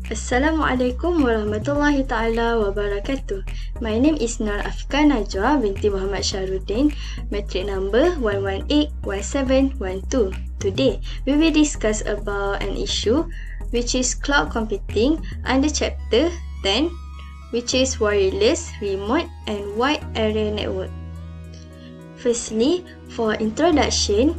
Assalamualaikum warahmatullahi ta'ala wabarakatuh. My name is Afiqah Najwa binti MUHAMAD SHAHARUDIN, metric number 1181712. Today, we will discuss about an issue which is cloud computing under chapter 10, which is wireless, remote and wide area network. Firstly, for introduction,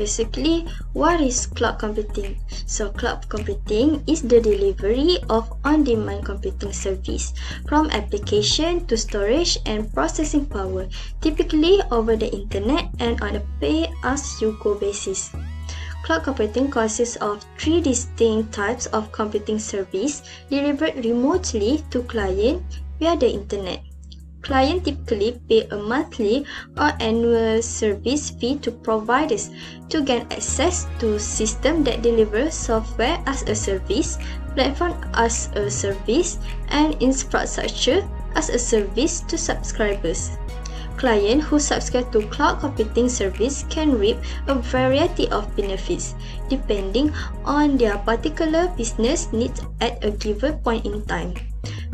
basically, what is cloud computing? So, cloud computing is the delivery of on-demand computing service from application to storage and processing power, typically over the internet and on a pay-as-you-go basis. Cloud computing consists of three distinct types of computing service delivered remotely to client via the internet. Clients typically pay a monthly or annual service fee to providers to gain access to systems that deliver software as a service, platform as a service, and infrastructure as a service to subscribers. Clients who subscribe to cloud computing service can reap a variety of benefits depending on their particular business needs at a given point in time.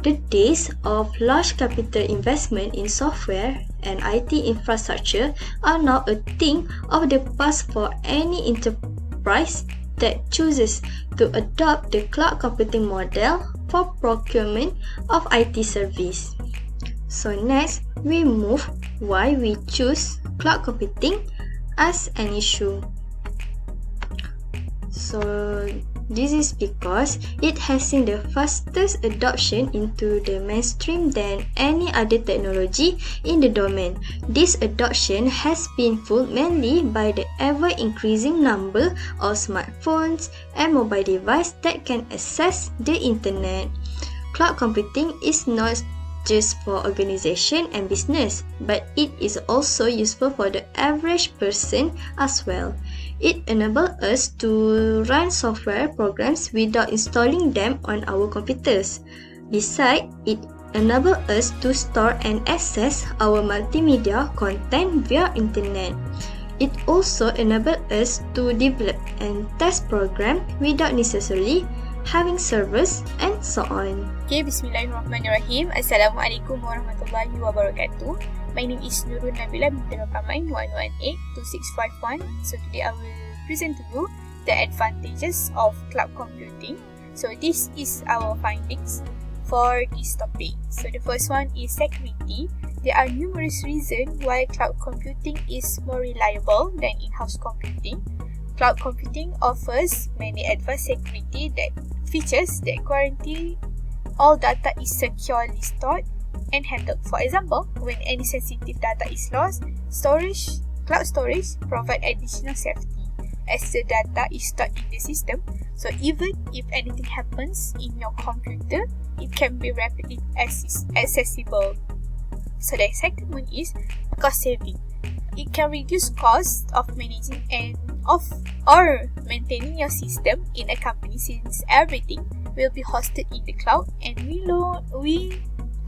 The days of large capital investment in software and IT infrastructure are now a thing of the past for any enterprise that chooses to adopt the cloud computing model for procurement of IT service. So next, we move why we choose cloud computing as an issue. So this is because it has seen the fastest adoption into the mainstream than any other technology in the domain. This adoption has been fueled mainly by the ever-increasing number of smartphones and mobile devices that can access the internet. Cloud computing is not just for organization and business, but it is also useful for the average person as well. It enables us to run software programs without installing them on our computers. Besides, it enables us to store and access our multimedia content via internet. It also enables us to develop and test programs without necessarily having servers and so on. Okay, bismillahirrahmanirrahim. Assalamualaikum warahmatullahi wabarakatuh. My name is NUURUNNABILAH binti LOKAMAN 1182651. So today I will present to you the advantages of cloud computing. So this is our findings for this topic. So the first one is security. There are numerous reasons why cloud computing is more reliable than in-house computing. Cloud computing offers many advanced security features that guarantee all data is securely stored and handled. For example, when any sensitive data is lost, cloud storage provides additional safety as the data is stored in the system. So even if anything happens in your computer, it can be rapidly accessible. So the second one is cost saving. It can reduce cost of managing or maintaining your system in a company since everything will be hosted in the cloud and we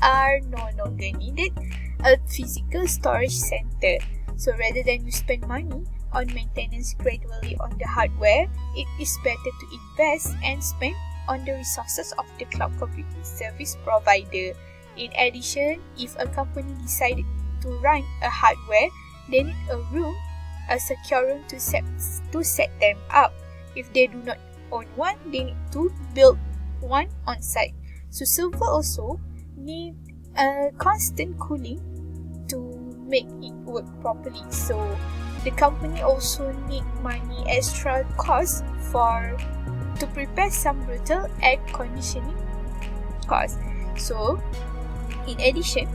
are no longer needed a physical storage center. So rather than you spend money on maintenance gradually on the hardware, it is better to invest and spend on the resources of the cloud computing service provider. In addition, if a company decided to run a hardware, they need a secure room to set them up. If they do not own one, they need to build one on site. So server also need a constant cooling to make it work properly. So the company also need money extra cost to prepare some brutal air conditioning costs. So in addition,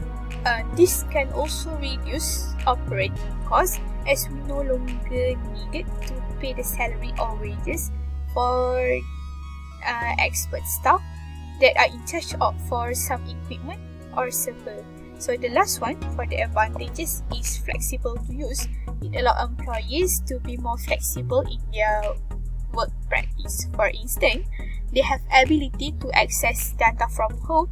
this can also reduce operating costs as we no longer needed to pay the salary or wages for expert staff that are in charge of for some equipment or server. So the last one for the advantages is flexible to use. It allows employees to be more flexible in their work practice. For instance, they have ability to access data from home,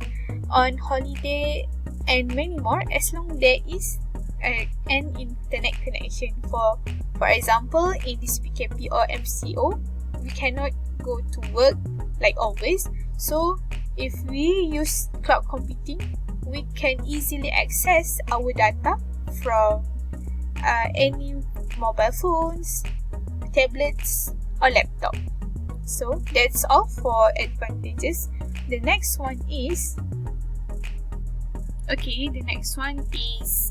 on holiday, and many more as long there is an internet connection. For example, in this PKP or MCO, we cannot go to work like always. So if we use cloud computing, we can easily access our data from any mobile phones, tablets, or laptop. So that's all for advantages. The next one is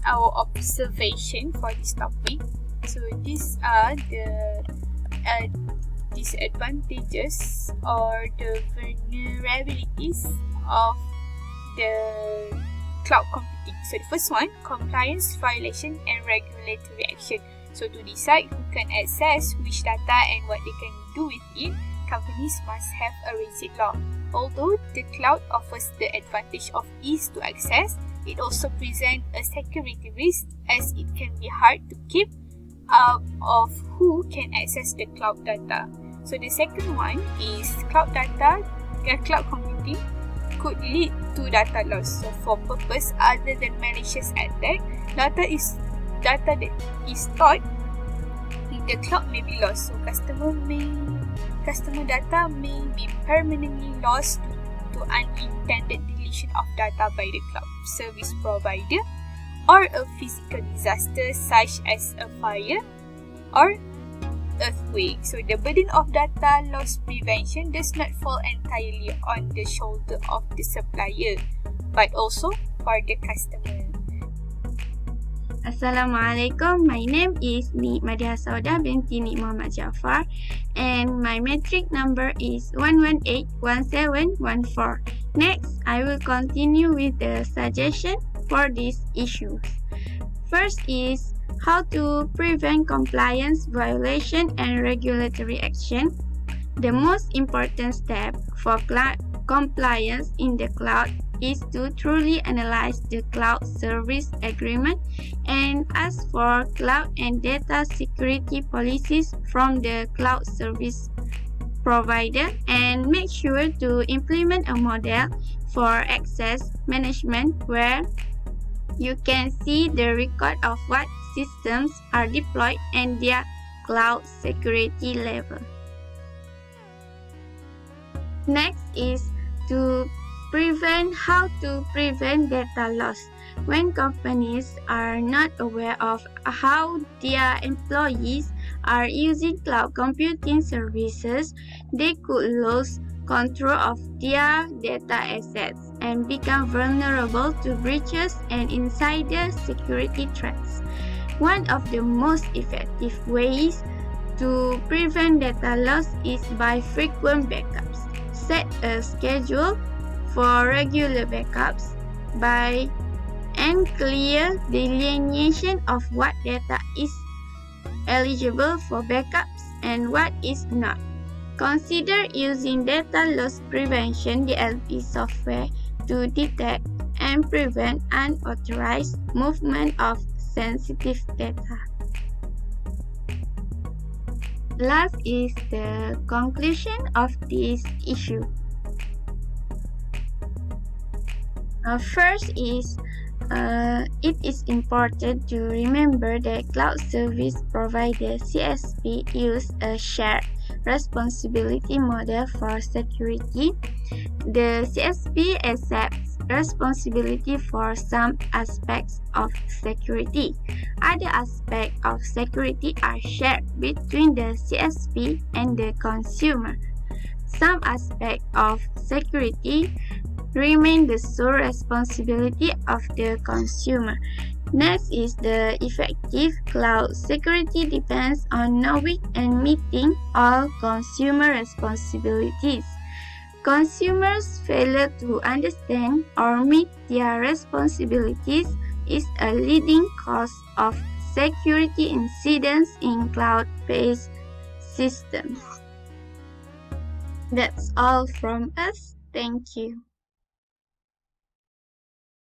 our observation for this topic. So these are the disadvantages or the vulnerabilities of the cloud computing. So the first one, compliance, violation, and regulatory action. So to decide who can access which data and what they can do with it, companies must have a rigid law. Although the cloud offers the advantage of ease to access, it also presents a security risk as it can be hard to keep up of who can access the cloud data. So the second one is cloud computing could lead to data loss. So for purpose other than malicious attack, data that is stored in the cloud may be lost. So customer data may be permanently lost to unintended deletion of data by the cloud service provider, or a physical disaster such as a fire or earthquake. So the burden of data loss prevention does not fall entirely on the shoulder of the supplier, but also for the customer. Assalamualaikum. My name is MADIHAH SAWDAH binti MUHAMAD JAFFAR, and my metric number is 1181714. Next, I will continue with the suggestion for these issues. First is how to prevent compliance violation and regulatory action. The most important step for compliance in the cloud is to truly analyze the cloud service agreement and ask for cloud and data security policies from the cloud service provider, and make sure to implement a model for access management where you can see the record of what systems are deployed and their cloud security level. Next is how to prevent data loss. When companies are not aware of how their employees are using cloud computing services, they could lose control of their data assets and become vulnerable to breaches and insider security threats. One of the most effective ways to prevent data loss is by frequent backups. Set a schedule for regular backups and clear delineation of what data is eligible for backups and what is not. Consider using data loss prevention DLP software to detect and prevent unauthorized movement of sensitive data. Last is the conclusion of this issue. First is it is important to remember that cloud service provider CSP use a shared responsibility model for security. The CSP accepts responsibility for some aspects of security. Other aspects of security are shared between the CSP and the consumer. Some aspects of security remain the sole responsibility of the consumer. Next is the effective cloud security depends on knowing and meeting all consumer responsibilities. Consumers' failure to understand or meet their responsibilities is a leading cause of security incidents in cloud-based systems. That's all from us. Thank you.